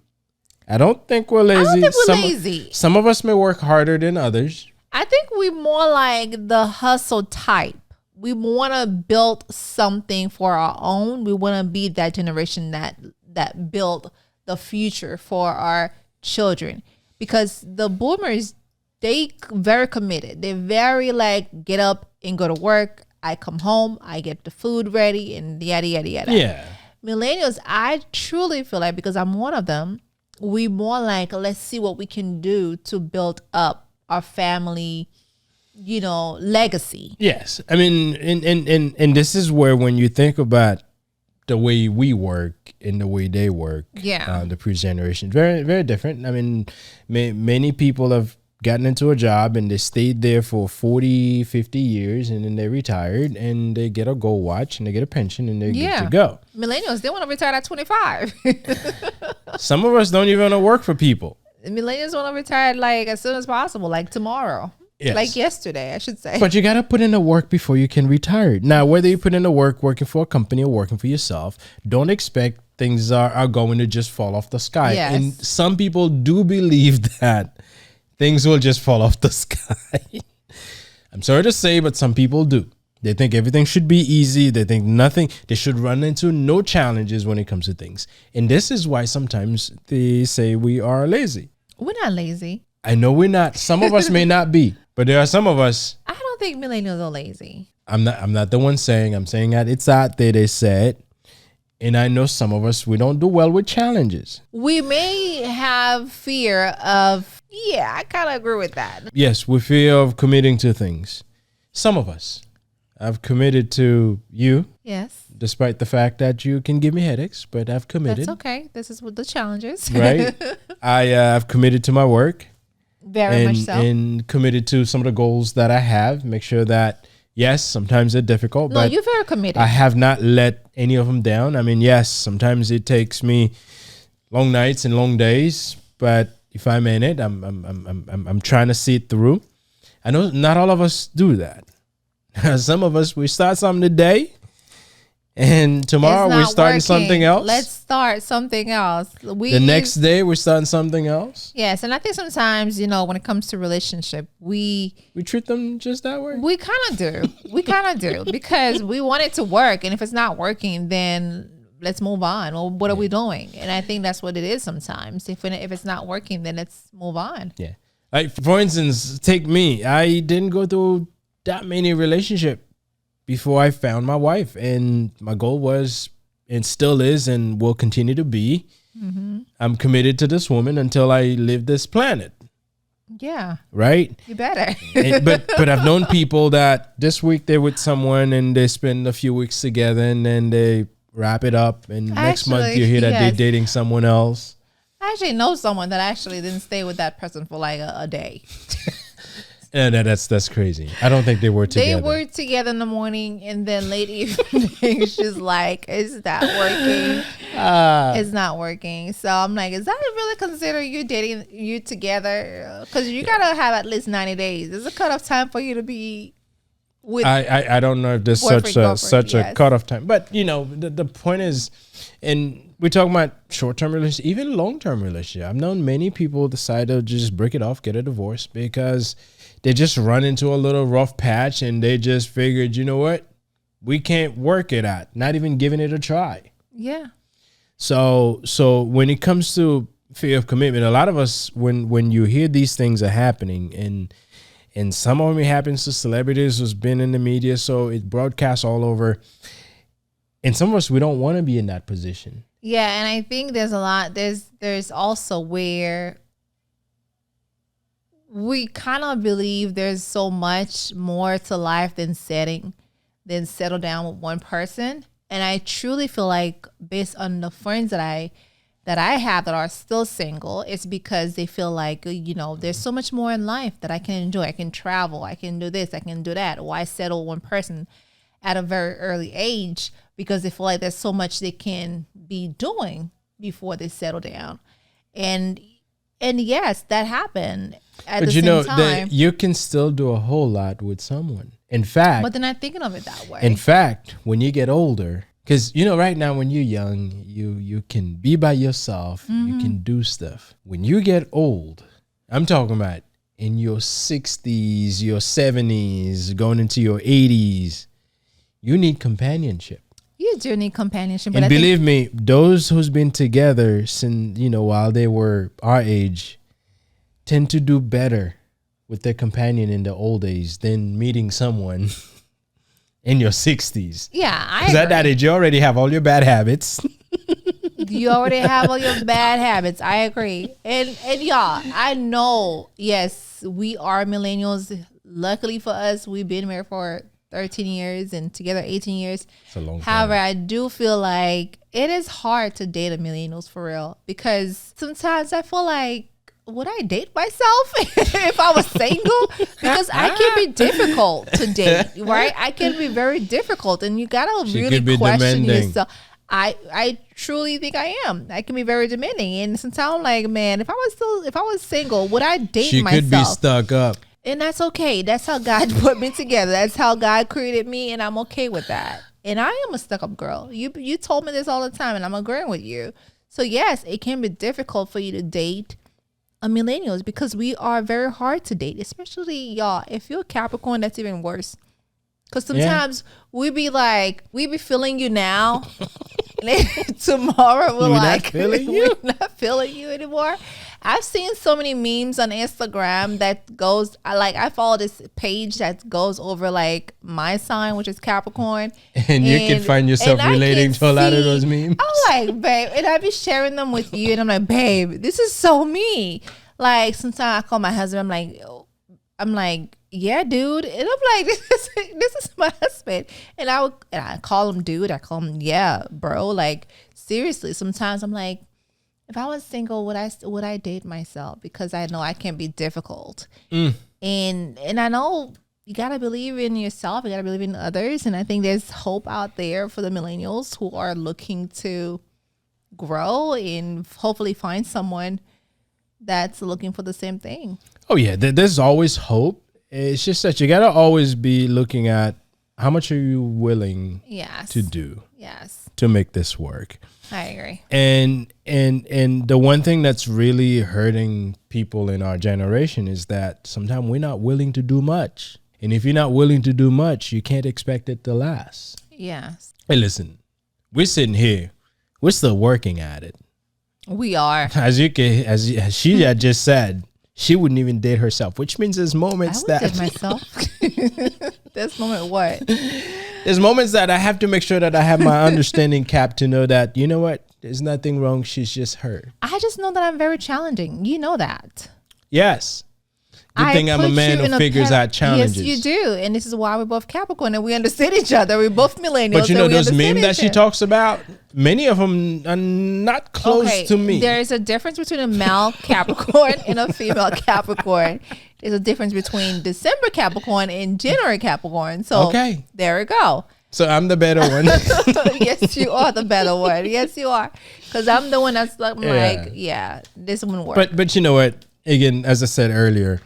Speaker 1: I don't think we're lazy.
Speaker 2: I don't think we're lazy.
Speaker 1: Some of us may work harder than others.
Speaker 2: I think we're more like the hustle type. we want to build something for our own. We want to be that generation that build the future for our children, because the boomers, they very committed. They're very like, get up and go to work. I come home, I get the food ready, and yada, yada, yada.
Speaker 1: Yeah.
Speaker 2: Millennials, I truly feel like, because I'm one of them, we more like, let's see what we can do to build up our family, legacy.
Speaker 1: Yes. I mean, and this is where, when you think about the way we work and the way they work, the previous generation, very, very different. I mean, many people have gotten into a job and they stayed there for 40, 50 years, and then they retired and they get a gold watch and they get a pension and they're good to go.
Speaker 2: Millennials, they want to retire at 25.
Speaker 1: Some of us don't even want to work for people.
Speaker 2: Millennials want to retire like as soon as possible, like tomorrow. Yes. Like yesterday, I should say.
Speaker 1: But you got to put in the work before you can retire. Now, whether you put in the work working for a company or working for yourself, don't expect things are going to just fall off the sky.
Speaker 2: Yes.
Speaker 1: And some people do believe that things will just fall off the sky. I'm sorry to say, but some people do. They think everything should be easy. They think they should run into no challenges when it comes to things. And this is why sometimes they say we are lazy.
Speaker 2: We're not lazy.
Speaker 1: I know we're not. Some of us may not be, but there are some of us.
Speaker 2: I don't think millennials are lazy.
Speaker 1: I'm not the one saying. I'm saying that it's out there. They said. And I know some of us, we don't do well with challenges.
Speaker 2: We may have fear of, I kind of agree with that.
Speaker 1: Yes, we fear of committing to things. Some of us. I've committed to you.
Speaker 2: Yes.
Speaker 1: Despite the fact that you can give me headaches, but I've committed.
Speaker 2: That's okay. This is what the challenges.
Speaker 1: Right. I've committed to my work.
Speaker 2: Very much so.
Speaker 1: And committed to some of the goals that I have. Make sure that, yes, sometimes they're difficult.
Speaker 2: No,
Speaker 1: but
Speaker 2: you're very committed.
Speaker 1: I have not let any of them down. I mean, yes, sometimes it takes me long nights and long days, but if I'm in it, I'm trying to see it through. I know not all of us do that. Some of us, we start something today, and tomorrow we're starting something else.
Speaker 2: Let's start something else.
Speaker 1: The next day we're starting something else.
Speaker 2: Yes, and I think sometimes, when it comes to relationship, we
Speaker 1: treat them just that way.
Speaker 2: We kind of do. We kind of do, because we want it to work, and if it's not working, then let's move on. Well, what are we doing? And I think that's what it is sometimes. If it's not working, then let's move on.
Speaker 1: Yeah. Like, for instance, take me. I didn't go through that many relationships before I found my wife, and my goal was, and still is, and will continue to be, I'm committed to this woman until I leave this planet.
Speaker 2: Yeah.
Speaker 1: Right?
Speaker 2: You better.
Speaker 1: but I've known people that this week they're with someone and they spend a few weeks together and then they wrap it up, and next month you hear that they're dating someone else.
Speaker 2: I actually know someone that actually didn't stay with that person for like a day.
Speaker 1: And that's crazy. I don't think they were together.
Speaker 2: They were together in the morning, and then late evening, she's like, "It's not working. It's not working." So I'm like, "Is that really consider you dating you together? Because you gotta have at least 90 days. There's a cutoff time for you to be with." I don't know if there's such a cutoff time, but the point is, and we're talking about short-term relationship, even long-term relationship. I've known many people decide to just break it off, get a divorce, because they just run into a little rough patch and they just figured, you know what? We can't work it out. Not even giving it a try. Yeah.
Speaker 1: So when it comes to fear of commitment, a lot of us, when you hear these things are happening, and some of them happens to celebrities who's been in the media, so it broadcasts all over. And some of us, we don't want to be in that position.
Speaker 2: Yeah, and I think there's a lot. There's also where we kind of believe there's so much more to life than settle down with one person. And I truly feel like, based on the friends that I have that are still single, it's because they feel like, there's so much more in life that I can enjoy. I can travel. I can do this. I can do that. Why settle one person at a very early age? Because they feel like there's so much they can be doing before they settle down. And yes, that happened. At the same time,
Speaker 1: you can still do a whole lot with someone. In fact,
Speaker 2: but they're not thinking of it that way.
Speaker 1: In fact, when you get older, because right now when you're young, you can be by yourself, you can do stuff. When you get old, I'm talking about in your 60s, your 70s, going into your 80s, You need companionship.
Speaker 2: You do need companionship.
Speaker 1: And believe me, those who's been together since, while they were our age tend to do better with their companion in the old age than meeting someone in your 60s.
Speaker 2: Yeah,
Speaker 1: because at that age, you already have all your bad habits.
Speaker 2: You already have all your bad habits. I agree. And y'all, I know, yes, we are millennials. Luckily for us, we've been married for 13 years and together 18 years.
Speaker 1: It's a long time.
Speaker 2: However, I do feel like it is hard to date a millennials for real, because sometimes I feel like, would I date myself if I was single? Because I can be difficult to date, right? I can be very difficult, and you gotta really question yourself. I truly think I am. I can be very demanding, and sometimes I'm like, man, if I was single, would I date myself?
Speaker 1: She could be stuck up.
Speaker 2: And that's okay. That's how God put me together. That's how God created me, and I'm okay with that. And I am a stuck-up girl. You told me this all the time, and I'm agreeing with you. So yes, it can be difficult for you to date a millennials, because we are very hard to date, especially y'all. If you're a Capricorn, that's even worse. Because sometimes we be feeling you now, and then tomorrow we're like, we're not feeling you anymore. I've seen so many memes on Instagram that goes, I follow this page that goes over like my sign, which is Capricorn.
Speaker 1: And you can find yourself relating to a lot of those memes.
Speaker 2: I'm like, babe, and I be sharing them with you, and I'm like, babe, this is so me. Like, sometimes I call my husband, I'm like, yeah, dude. And I'm like, this is my husband. And I call him dude. I call him, yeah, bro. Like, seriously, sometimes I'm like, if I was single, would I date myself? Because I know I can be difficult. And I know you gotta believe in yourself. You gotta believe in others. And I think there's hope out there for the millennials who are looking to grow and hopefully find someone that's looking for the same thing.
Speaker 1: Oh yeah, there's always hope. It's just that you gotta always be looking at how much are you willing to do to make this work.
Speaker 2: I agree.
Speaker 1: And the one thing that's really hurting people in our generation is that sometimes we're not willing to do much. And if you're not willing to do much, you can't expect it to last.
Speaker 2: Yes.
Speaker 1: Hey, listen, we're sitting here. We're still working at it.
Speaker 2: We are.
Speaker 1: As she had just said, she wouldn't even date herself, which means there's moments
Speaker 2: I would date myself. This moment, what?
Speaker 1: There's moments that I have to make sure that I have my understanding cap to know that, you know what, there's nothing wrong. She's just her.
Speaker 2: I just know that I'm very challenging. You know that.
Speaker 1: Yes. Good thing I'm a man who figures out challenges.
Speaker 2: Yes, you do. And this is why we're both Capricorn and we understand each other. We're both millennials.
Speaker 1: But you know those memes that she talks about? Many of them are not close to me.
Speaker 2: There is a difference between a male Capricorn and a female Capricorn. There's a difference between December Capricorn and January Capricorn. So there we go.
Speaker 1: So I'm the better one.
Speaker 2: Yes, you are the better one. Yes, you are. Because I'm the one that's like, this one works.
Speaker 1: But you know what? Again, as I said earlier,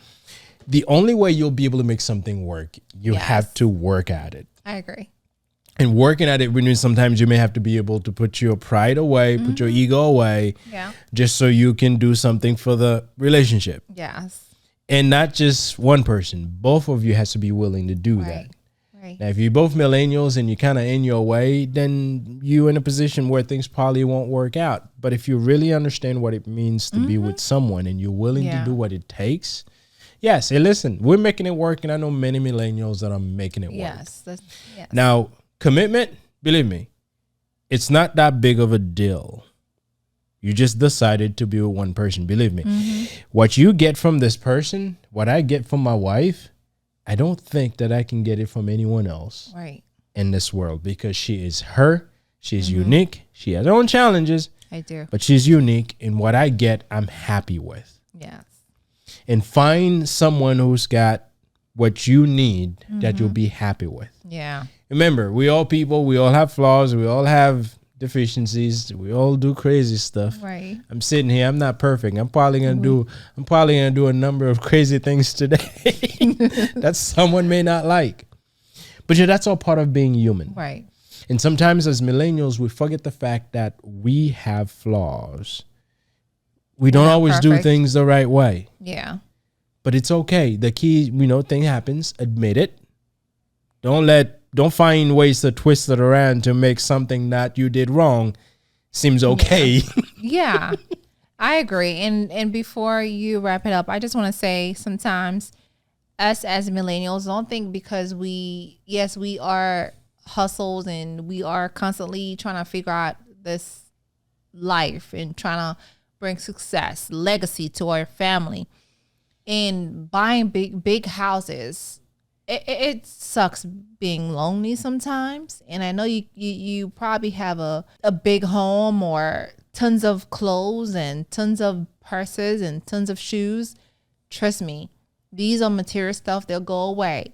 Speaker 1: the only way you'll be able to make something work, you have to work at it.
Speaker 2: I agree.
Speaker 1: And working at it means sometimes you may have to be able to put your pride away, put your ego away, just so you can do something for the relationship.
Speaker 2: Yes.
Speaker 1: And not just one person. Both of you has to be willing to do that.
Speaker 2: Right.
Speaker 1: Now, if you're both millennials and you're kind of in your way, then you're in a position where things probably won't work out. But if you really understand what it means to be with someone and you're willing to do what it takes, yes. Hey, listen, we're making it work. And I know many millennials that are making it work.
Speaker 2: Yes.
Speaker 1: Now, commitment, believe me, it's not that big of a deal. You just decided to be with one person. Believe me, what you get from this person, what I get from my wife, I don't think that I can get it from anyone else in this world, because she is her. She's unique. She has her own challenges.
Speaker 2: I do.
Speaker 1: But she's unique. And what I get, I'm happy with.
Speaker 2: Yes.
Speaker 1: And find someone who's got what you need that you'll be happy with.
Speaker 2: Yeah.
Speaker 1: Remember, we all people, we all have flaws. We all have deficiencies. We all do crazy stuff.
Speaker 2: Right.
Speaker 1: I'm sitting here. I'm not perfect. I'm probably gonna do a number of crazy things today that someone may not like. But that's all part of being human.
Speaker 2: Right.
Speaker 1: And sometimes as millennials, we forget the fact that we have flaws. We don't always do things the right way.
Speaker 2: Yeah.
Speaker 1: But it's okay. The key, thing happens. Admit it. Don't let Don't find ways to twist it around to make something that you did wrong seems okay.
Speaker 2: Yeah, I agree. And before you wrap it up, I just want to say sometimes us as millennials, don't think because we are hustles and we are constantly trying to figure out this life and trying to bring success, legacy to our family and buying big houses. It sucks being lonely sometimes. And I know you probably have a big home or tons of clothes and tons of purses and tons of shoes. Trust me, these are material stuff. They'll go away.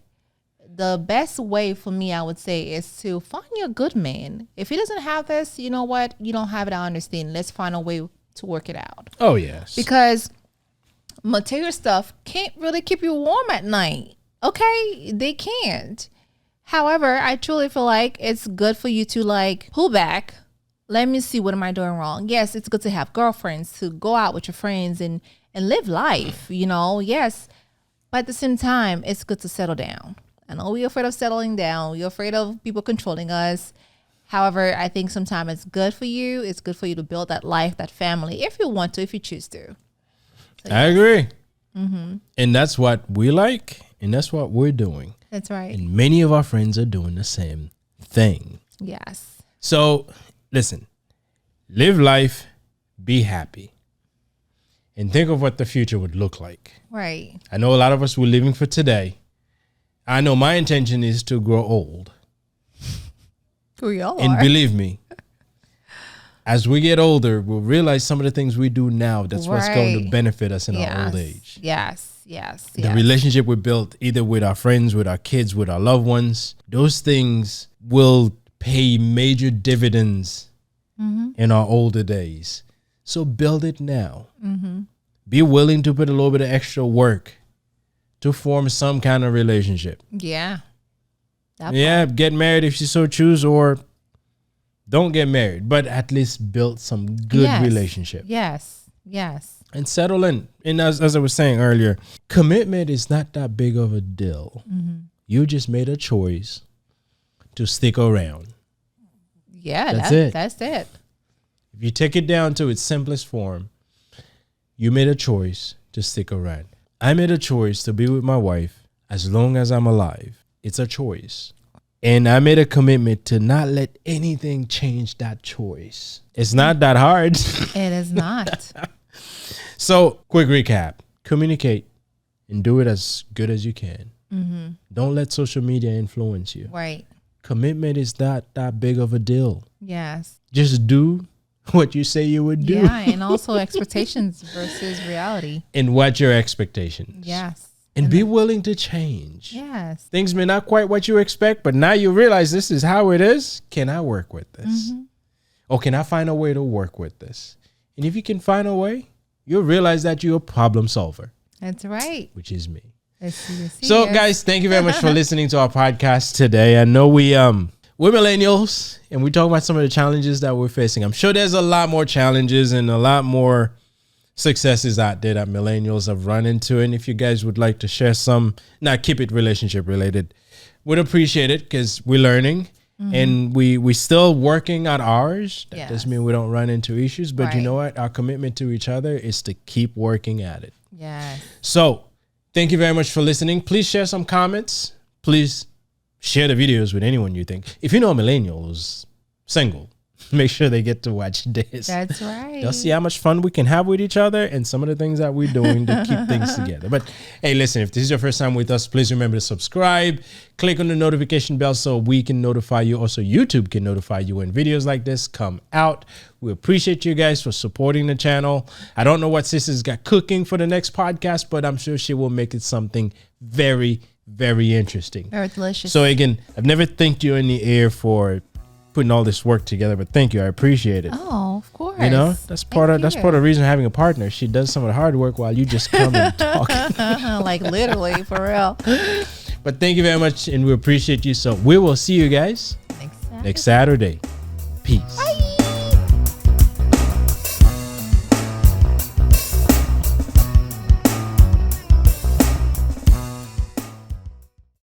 Speaker 2: The best way for me, I would say, is to find your good man. If he doesn't have this, you know what? You don't have it, I understand. Let's find a way to work it out.
Speaker 1: Oh, yes.
Speaker 2: Because material stuff can't really keep you warm at night. Okay, they can't. However, I truly feel like it's good for you to like pull back. Let me see, what am I doing wrong? Yes, it's good to have girlfriends, to go out with your friends and live life, you know, yes. But at the same time, it's good to settle down. I know we're afraid of settling down. We're afraid of people controlling us. However, I think sometimes it's good for you. It's good for you to build that life, that family, if you want to, if you choose to. So,
Speaker 1: I agree. Mm-hmm. And that's what we like. And that's what we're doing.
Speaker 2: That's right.
Speaker 1: And many of our friends are doing the same thing.
Speaker 2: Yes.
Speaker 1: So listen, live life, be happy, and think of what the future would look like.
Speaker 2: Right.
Speaker 1: I know a lot of us were living for today. I know my intention is to grow old.
Speaker 2: We all
Speaker 1: and
Speaker 2: are.
Speaker 1: believe me, as we get older, we'll realize some of the things we do now, that's what's going to benefit us in our old age.
Speaker 2: Yes.
Speaker 1: The relationship we built either with our friends, with our kids, with our loved ones, those things will pay major dividends in our older days. So build it now. Mm-hmm. Be willing to put a little bit of extra work to form some kind of relationship.
Speaker 2: Yeah.
Speaker 1: Get married if you so choose, or don't get married, but at least build some good relationship.
Speaker 2: Yes.
Speaker 1: And settle in. And as I was saying earlier, commitment is not that big of a deal. Mm-hmm. You just made a choice to stick around.
Speaker 2: Yeah, that's it.
Speaker 1: If you take it down to its simplest form, you made a choice to stick around. I made a choice to be with my wife as long as I'm alive. It's a choice. And I made a commitment to not let anything change that choice. It's not that hard.
Speaker 2: It is not.
Speaker 1: So, quick recap. Communicate and do it as good as you can. Mm-hmm. Don't let social media influence you.
Speaker 2: Right.
Speaker 1: Commitment is not that big of a deal.
Speaker 2: Yes.
Speaker 1: Just do what you say you would do.
Speaker 2: Yeah, and also expectations versus reality.
Speaker 1: And what's your expectations?
Speaker 2: Yes.
Speaker 1: And be willing to change.
Speaker 2: Yes.
Speaker 1: Things may not quite what you expect, but now you realize this is how it is. Can I work with this? Mm-hmm. Or can I find a way to work with this? And if you can find a way, you'll realize that you're a problem solver.
Speaker 2: That's right.
Speaker 1: Which is me.
Speaker 2: So
Speaker 1: guys, thank you very much for listening to our podcast today. I know we're millennials and we talk about some of the challenges that we're facing. I'm sure there's a lot more challenges and a lot more successes out there that millennials have run into. And if you guys would like to share some, not keep it relationship related, would appreciate it, because we're learning. Mm-hmm. And we still working on ours. That doesn't mean we don't run into issues, but you know what? Our commitment to each other is to keep working at it.
Speaker 2: Yes.
Speaker 1: So thank you very much for listening. Please share some comments. Please share the videos with anyone you think. If you know a millennial who's single, make sure they get to watch this.
Speaker 2: That's right.
Speaker 1: They'll see how much fun we can have with each other and some of the things that we're doing to keep things together. But hey, listen, if this is your first time with us, please remember to subscribe. Click on the notification bell so we can notify you. Also, YouTube can notify you when videos like this come out. We appreciate you guys for supporting the channel. I don't know what Sis's got cooking for the next podcast, but I'm sure she will make it something very, very interesting.
Speaker 2: Very delicious.
Speaker 1: So again, I've never thanked you in the air for putting all this work together, but thank you. I appreciate it.
Speaker 2: Oh, of course.
Speaker 1: You know, that's part of the reason of having a partner. She does some of the hard work while you just come and talk.
Speaker 2: Like literally, for real.
Speaker 1: But thank you very much, and we appreciate you. So we will see you guys next Saturday. Peace.